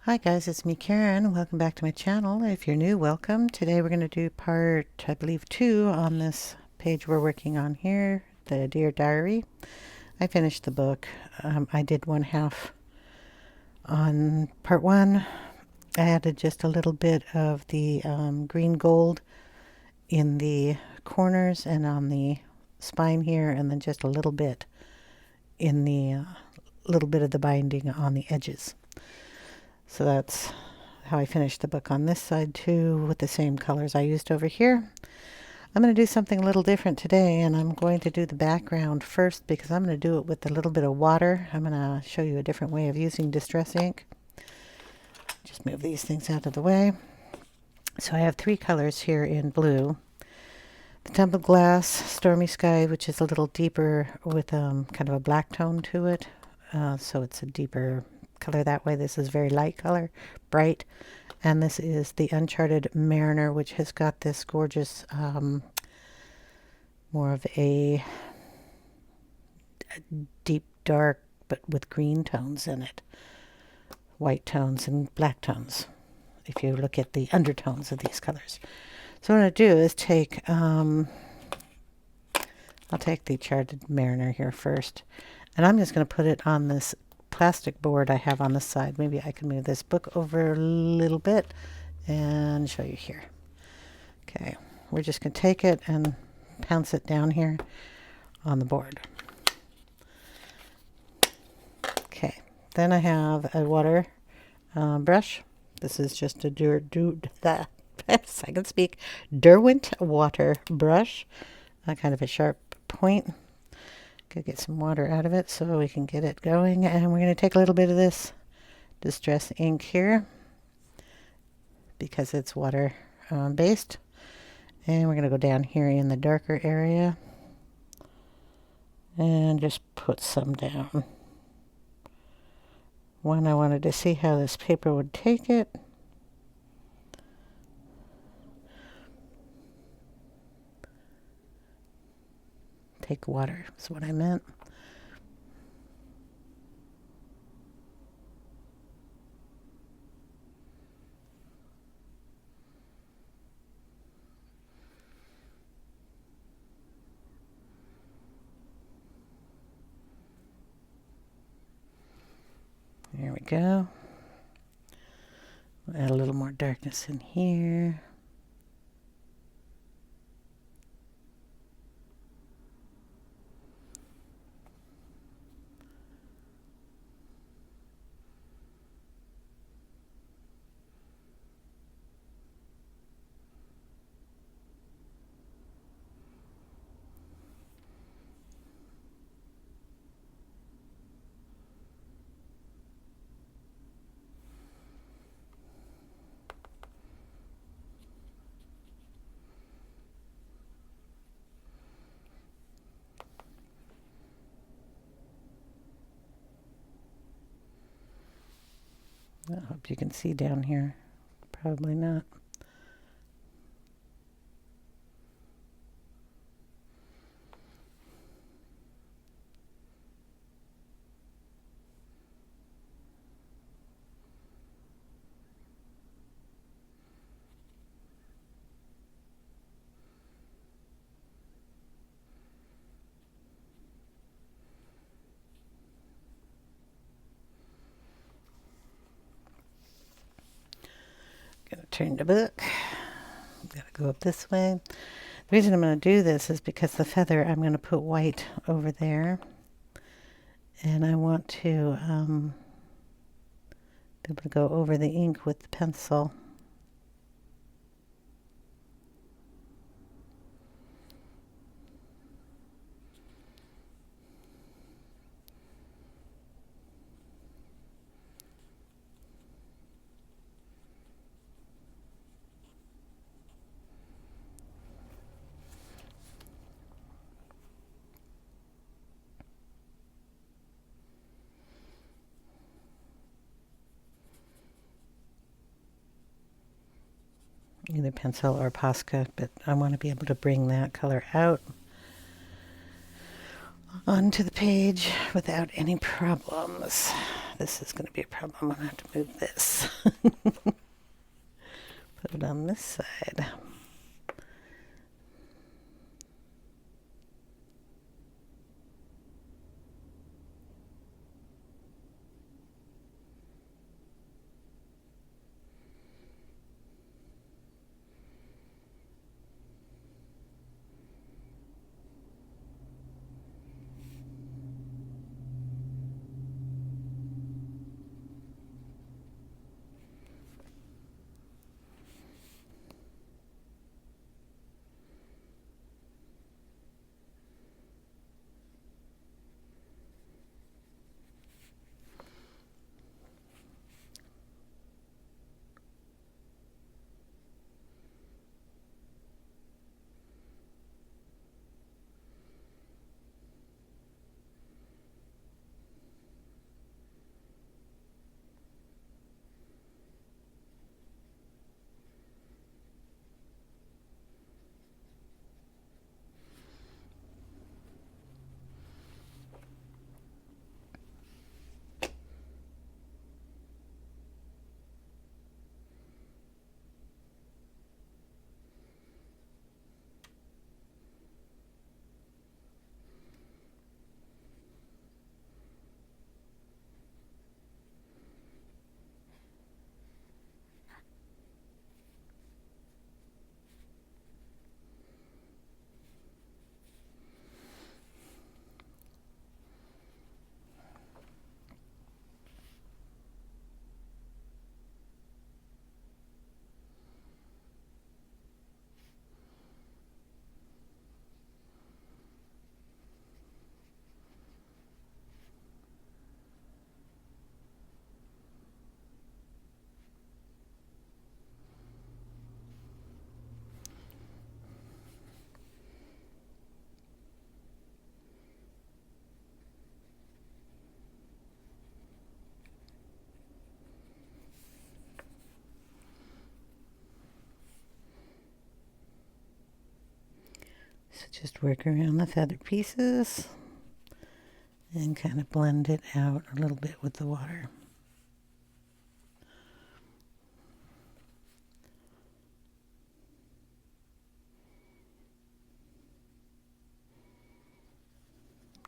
Hi guys, it's me Karen. Welcome back to my channel. If you're new, welcome. Today we're going to do part, I believe, 2 on this page we're working on here, the Dear Diary. I finished the book. I did 1/2 on part 1. I added just a little bit of the green gold in the corners and on the spine here, and then just a little bit in the little bit of the binding on the edges. So that's how I finished the book on this side too, with the same colors I used over here. I'm going to do something a little different today, and I'm going to do the background first because I'm going to do it with a little bit of water. I'm going to show you a different way of using distress ink. Just move these things out of the way. So I have 3 colors here in blue. The Tumbled Glass, Stormy Sky, which is a little deeper with kind of a black tone to it. So it's a deeper color that way. This is very light color, bright. And this is the Uncharted Mariner, which has got this gorgeous, more of a deep dark, but with green tones in it. White tones and black tones, if you look at the undertones of these colors. So what I'm going to do is take, I'll take the Charted Mariner here first. And I'm just going to put it on this plastic board I have on the side. Maybe I can move this book over a little bit and show you here. Okay, we're just going to take it and pounce it down here on the board. Okay, then I have a water brush. This is just a I can speak, Derwent water brush, kind of a sharp point. Could get some water out of it so we can get it going, and we're going to take a little bit of this distress ink here because it's water based, and we're going to go down here in the darker area and just put some down. One, I wanted to see how this paper would take it. Take water is what I meant. There we go. We'll add a little more darkness in here. I hope you can see down here. Probably not. Gonna turn the book. Gotta go up this way. The reason I'm going to do this is because the feather, I'm going to put white over there, and I want to be able to go over the ink with the pencil. Either pencil or Posca, but I want to be able to bring that color out onto the page without any problems. this is going to be a problem. I'm going to have to move this. Put it on this side. So just work around the feather pieces and kind of blend it out a little bit with the water.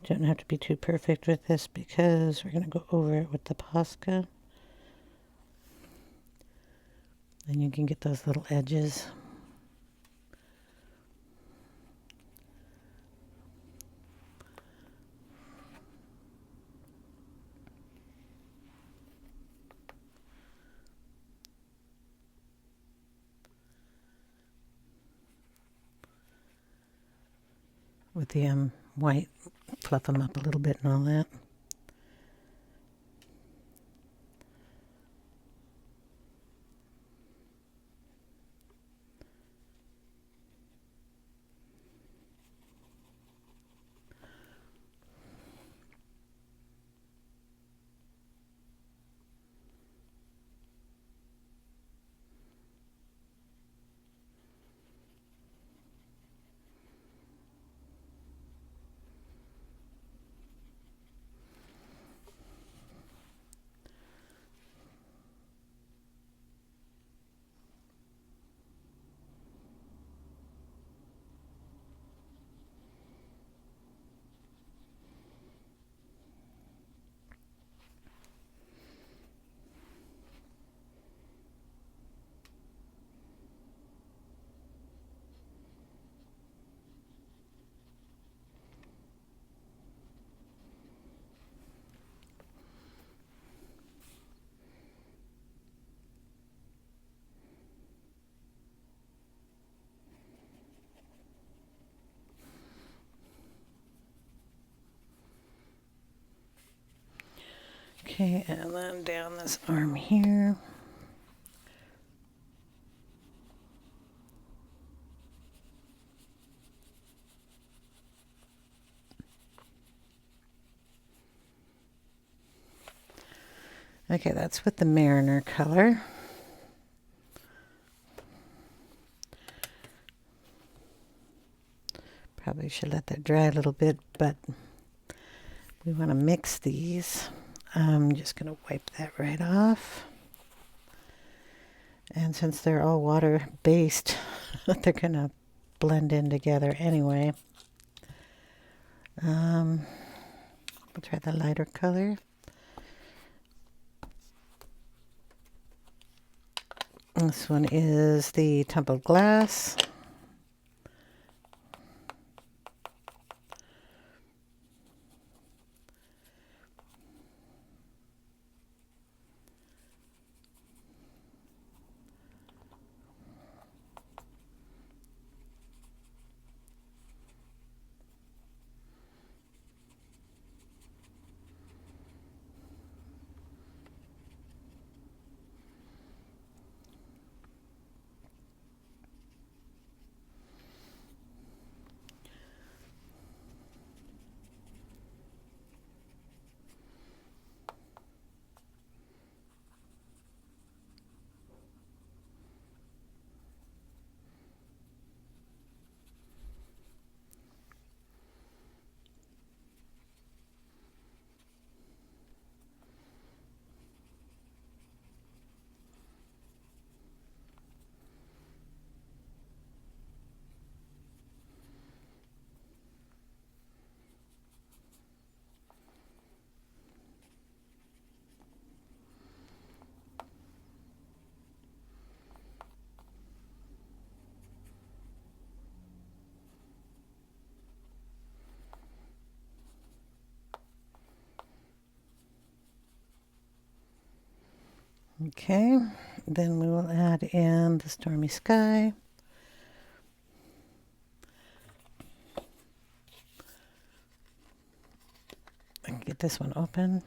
Don't have to be too perfect with this because we're going to go over it with the Posca. And you can get those little edges. With the white, fluff them up a little bit and all that. Okay, and then down this arm here. Okay, that's with the Mariner color. Probably should let that dry a little bit, but we want to mix these I'm just going to wipe that right off. And since they're all water based, they're going to blend in together anyway. We'll try the lighter color. This one is the tumbled glass. Okay, then we will add in the stormy sky. I can get this one open.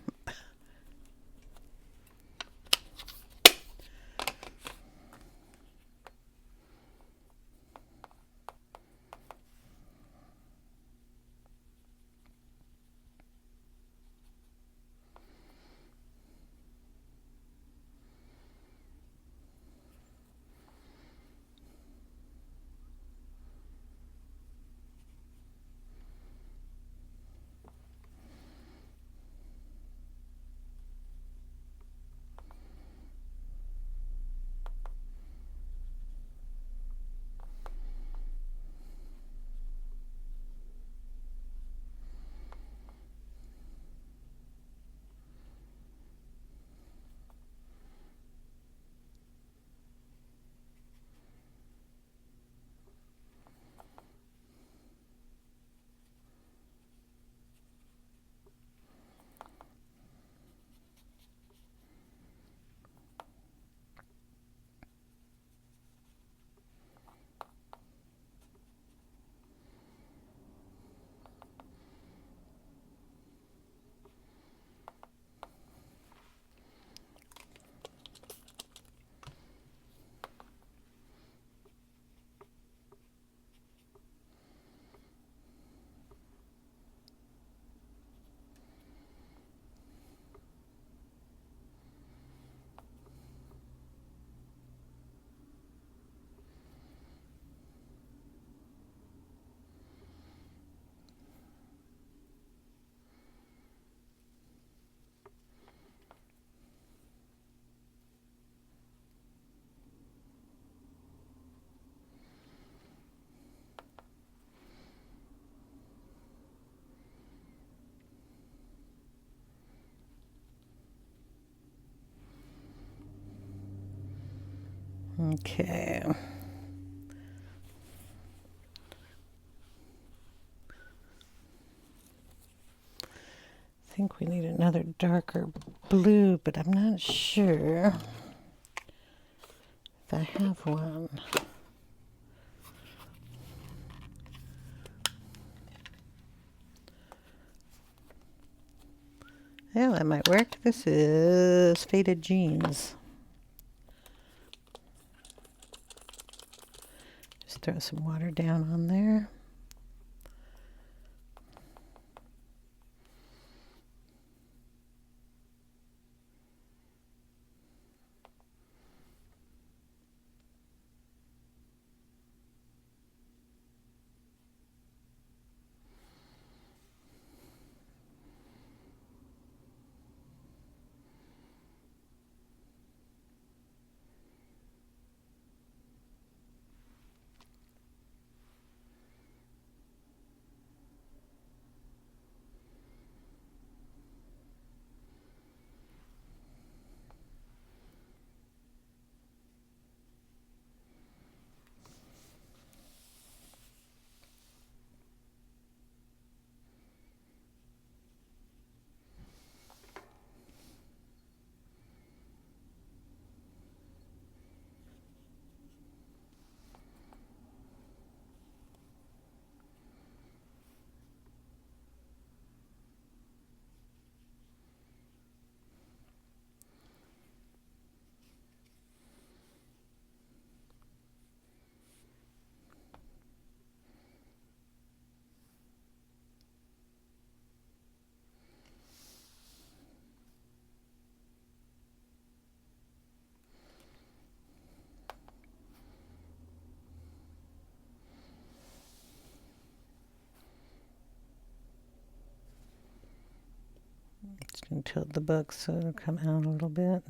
Okay. I think we need another darker blue, but I'm not sure if I have one. Yeah, that might work. This is Faded Jeans. Just throw some water down on there. Just going to tilt the book so it'll come out a little bit.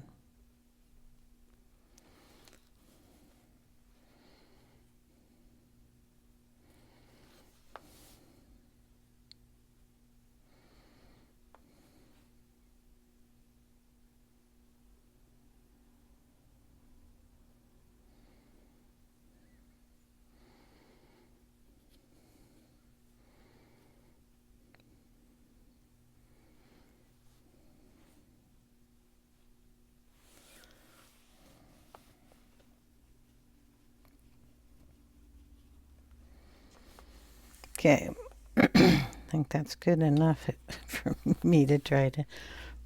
Okay, I think that's good enough for me to try to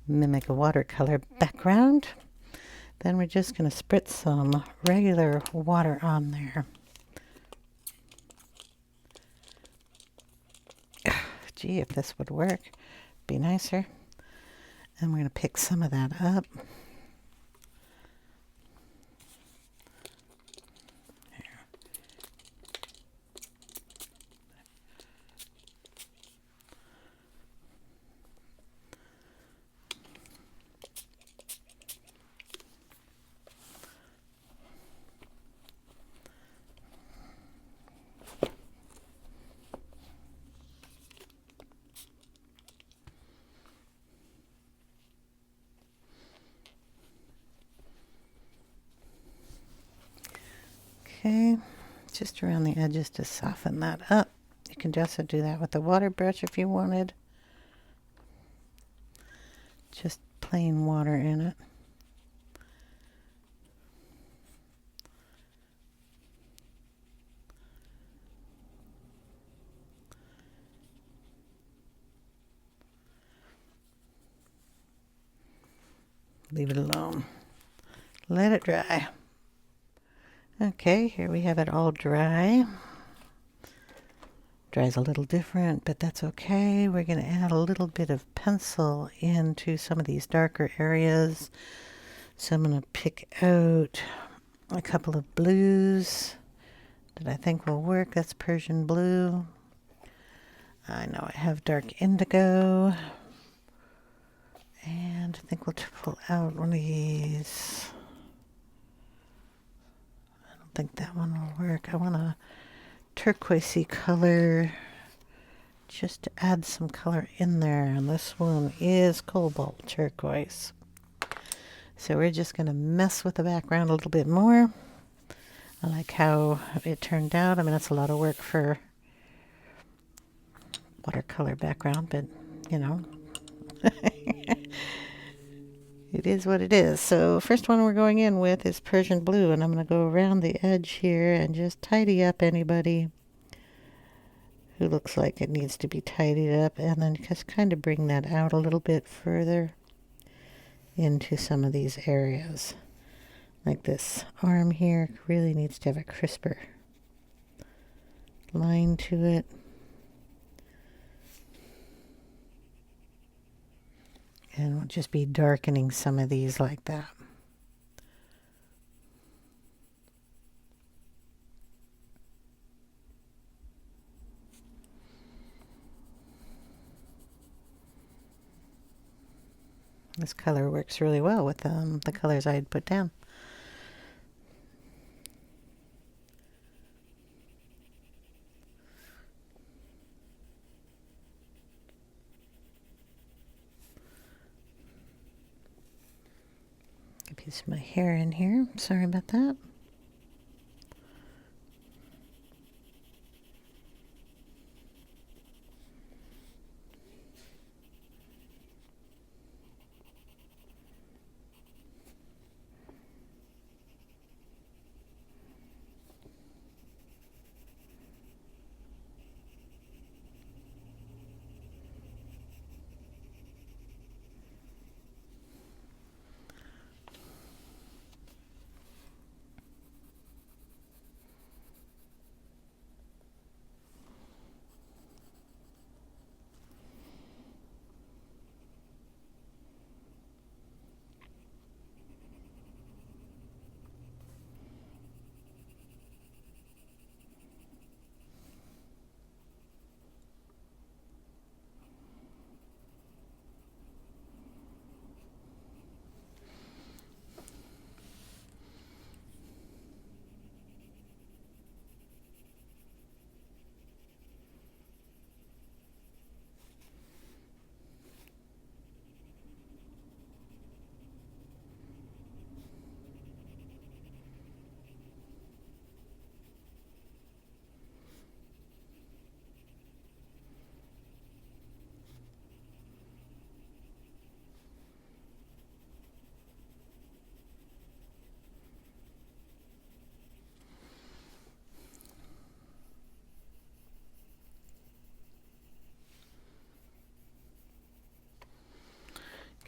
mimic a watercolor background. Then we're just going to spritz some regular water on there. Gee, if this would work, be nicer. And we're going to pick some of that up. Okay, just around the edges to soften that up. You can also do that with a water brush if you wanted. Just plain water in it. Leave it alone. Let it dry. Okay, here we have it all dry. Dries a little different, but that's okay. We're going to add a little bit of pencil into some of these darker areas. So I'm going to pick out a couple of blues that I think will work. That's Persian blue. I know I have dark indigo. And I think we'll pull out one of these. I don't think that one will work. I want a turquoisey color just to add some color in there. And this one is Cobalt turquoise. So we're just going to mess with the background a little bit more. I like how it turned out. I mean, that's a lot of work for watercolor background, but you know. It is what it is. So first one we're going in with is Persian blue, and I'm going to go around the edge here and just tidy up anybody who looks like it needs to be tidied up, and then just kind of bring that out a little bit further into some of these areas. Like this arm here really needs to have a crisper line to it. And we'll just be darkening some of these like that. This color works really well with the colors I had put down. A piece of my hair in here. Sorry about that.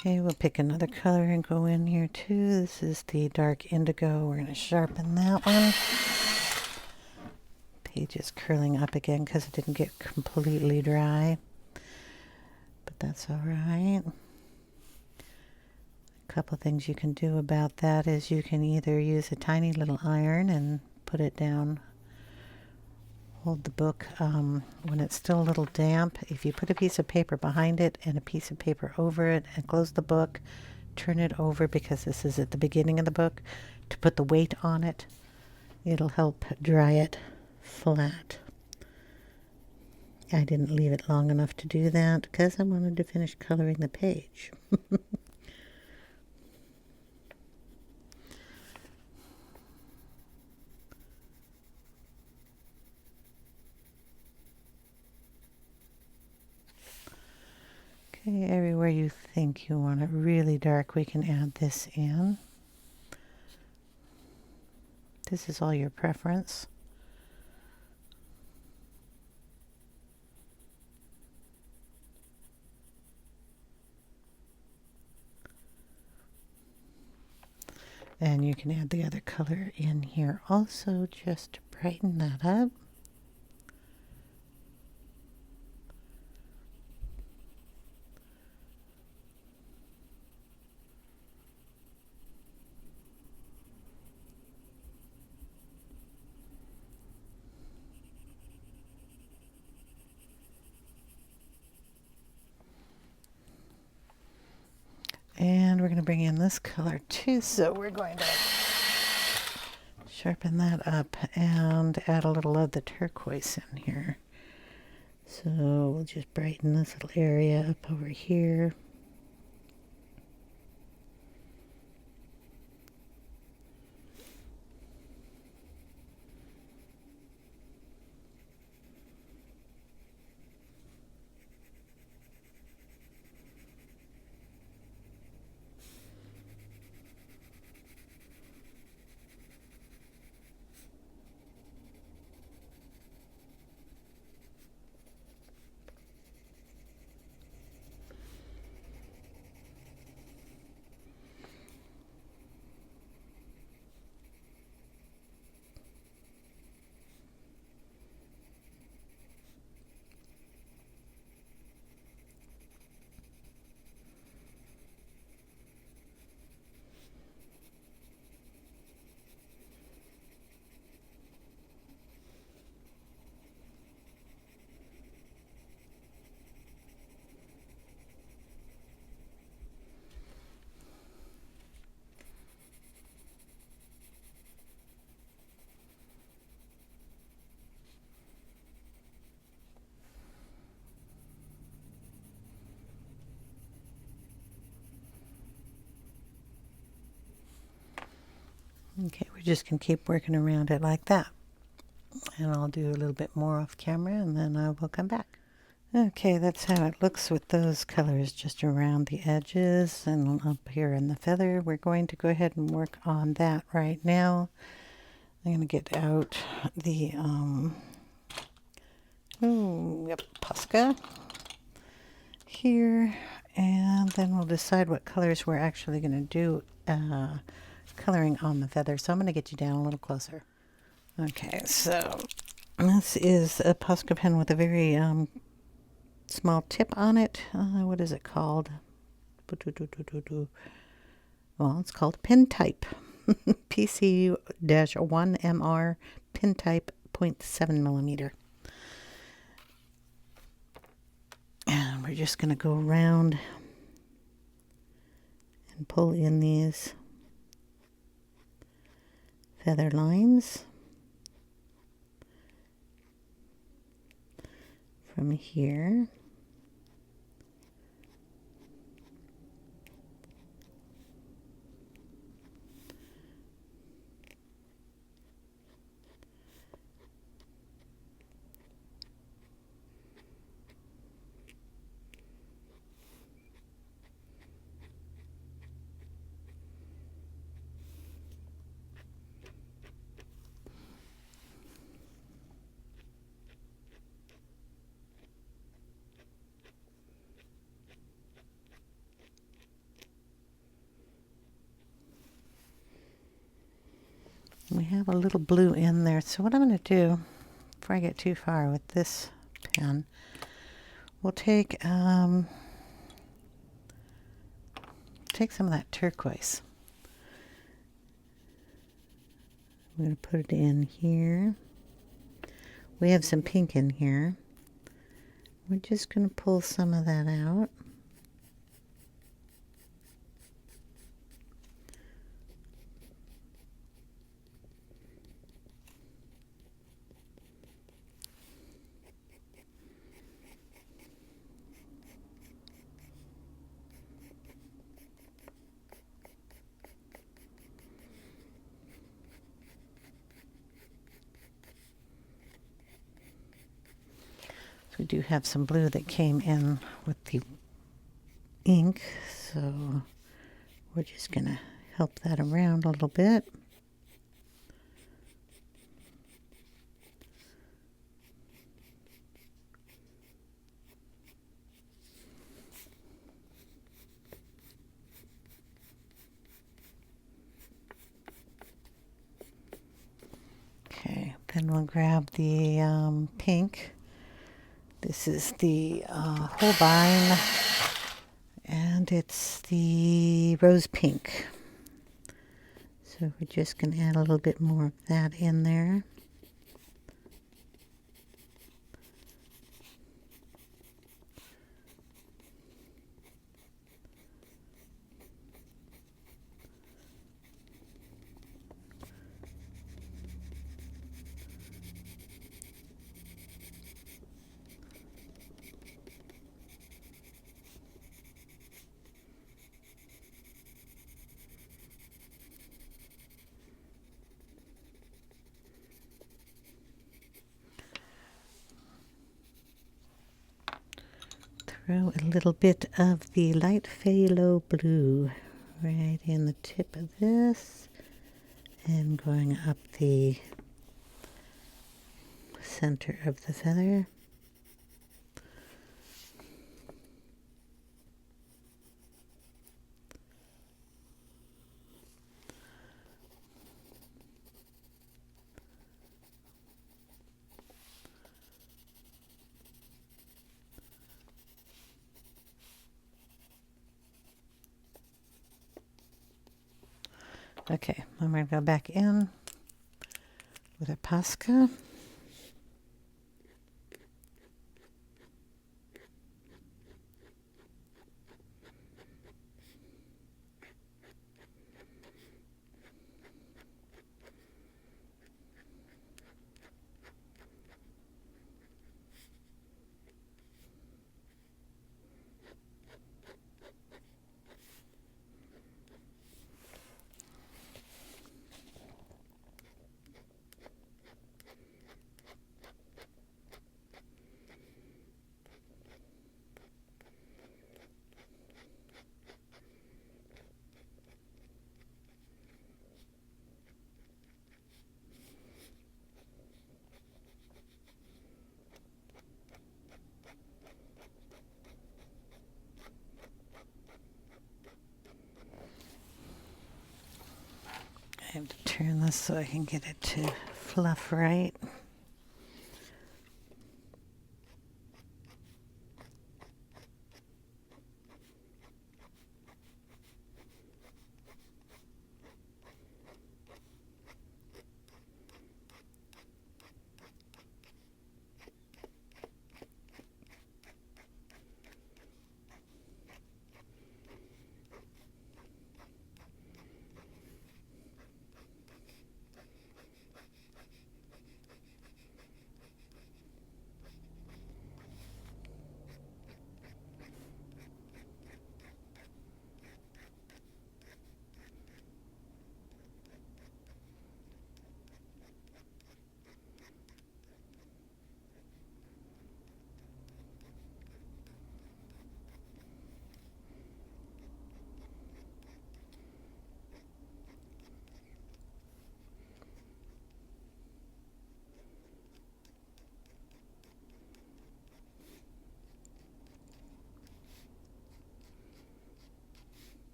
Okay, we'll pick another color and go in here too. This is the dark indigo. We're going to sharpen that one. Page is curling up again because it didn't get completely dry. But that's all right. A couple things you can do about that is you can either use a tiny little iron and put it down. Hold the book when it's still a little damp. If you put a piece of paper behind it and a piece of paper over it and close the book, turn it over because this is at the beginning of the book, to put the weight on it, it'll help dry it flat. I didn't leave it long enough to do that because I wanted to finish coloring the page. Okay, everywhere you think you want it really dark, we can add this in. This is all your preference. And you can add the other color in here also just to brighten that up. And we're going to bring in this color too, so we're going to sharpen that up and add a little of the turquoise in here. So we'll just brighten this little area up over here. Okay, we're just going to keep working around it like that. And I'll do a little bit more off camera and then I will come back. Okay, that's how it looks with those colors just around the edges and up here in the feather. We're going to go ahead and work on that right now. I'm going to get out the Posca here, and then we'll decide what colors we're actually going to do coloring on the feather. So I'm going to get you down a little closer. Okay, so this is a Posca pen with a very small tip on it. What is it called? Well, it's called pen type. PC-1MR pen type 0.7 millimeter. And we're just going to go around and pull in these feather lines from here. We have a little blue in there. So what I'm going to do, before I get too far with this pen, we'll take some of that turquoise. I'm going to put it in here. We have some pink in here. We're just going to pull some of that out. We do have some blue that came in with the ink, so we're just going to help that around a little bit. Okay, then we'll grab the pink. This is the Holbein, and it's the rose pink. So we're just going to add a little bit more of that in there. Throw a little bit of the light phthalo blue right in the tip of this and going up the center of the feather. Okay, I'm going to go back in with a Posca. I have to turn this so I can get it to fluff right.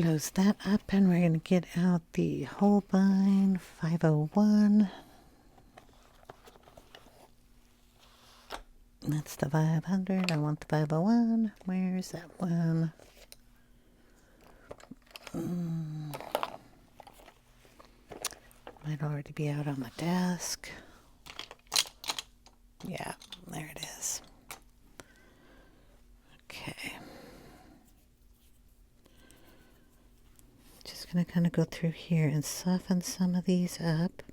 close that up, and we're going to get out the Holbein 501. That's the 500. I want the 501. Where's that one? Might already be out on the desk. Yeah, there it is. Okay. Just going to kind of go through here and soften some of these up.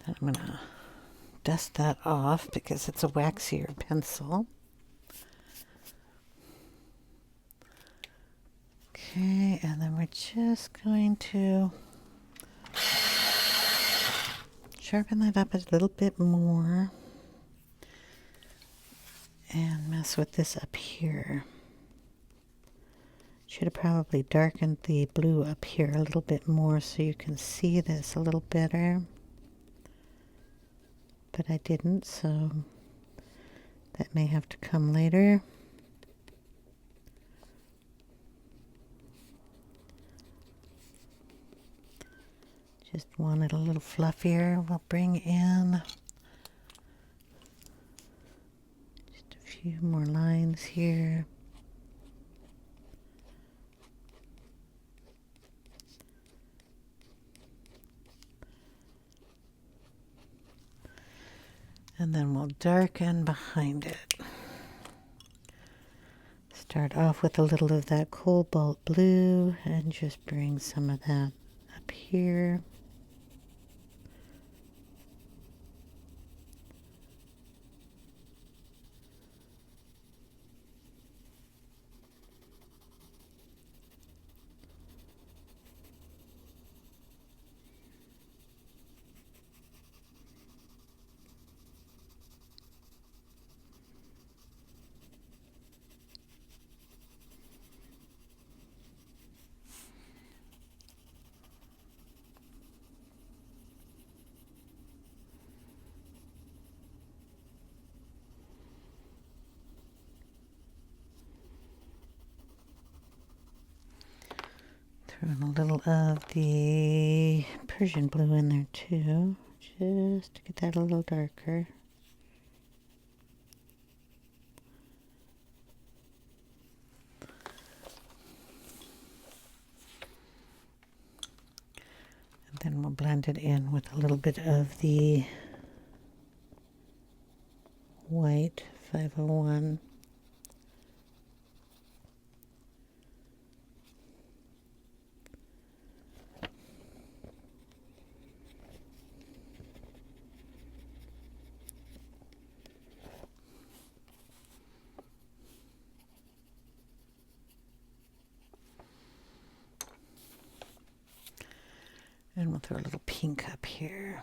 I'm going to dust that off because it's a waxier pencil. Okay, and then we're just going to sharpen that up a little bit more and mess with this up here. Should have probably darkened the blue up here a little bit more so you can see this a little better. But I didn't, so that may have to come later. Just want it a little fluffier. We'll bring in just a few more lines here. And then we'll darken behind it. Start off with a little of that cobalt blue and just bring some of that up here. Throw in a little of the Prussian blue in there too, just to get that a little darker. And then we'll blend it in with a little bit of the white 501. And we'll throw a little pink up here.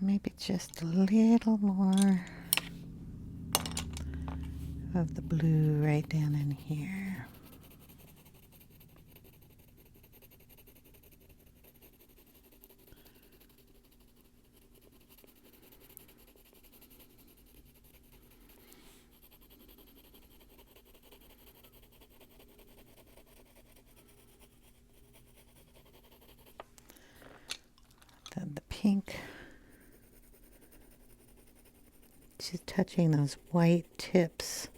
Maybe just a little more of the blue right down in here. pink. Just touching those white tips.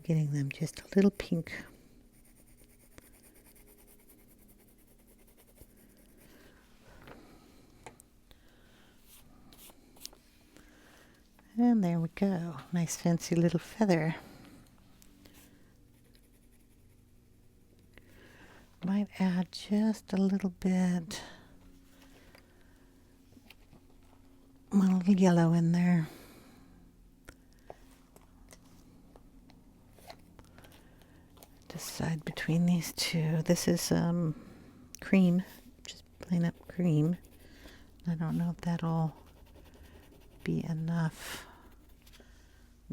Getting them just a little pink. And there we go. Nice fancy little feather. Might add just a little bit, a little yellow in there. Decide between these two. This is cream, just plain up cream. I don't know if that'll be enough.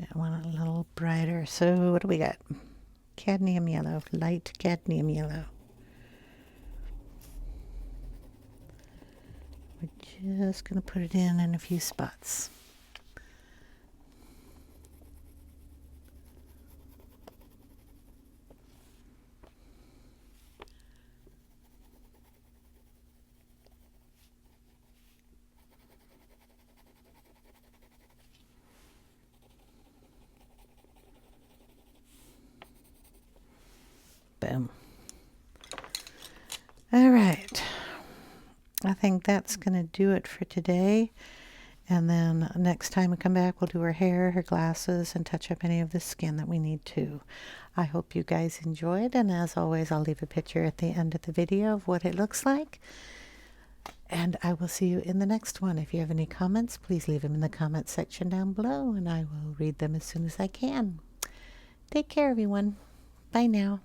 I want it a little brighter. So what do we got? Cadmium yellow, light cadmium yellow. We're just going to put it in a few spots. Boom. All right. I think that's going to do it for today. And then next time we come back, we'll do her hair, her glasses, and touch up any of the skin that we need to. I hope you guys enjoyed. And as always, I'll leave a picture at the end of the video of what it looks like. And I will see you in the next one. If you have any comments, please leave them in the comment section down below, and I will read them as soon as I can. Take care, everyone. Bye now.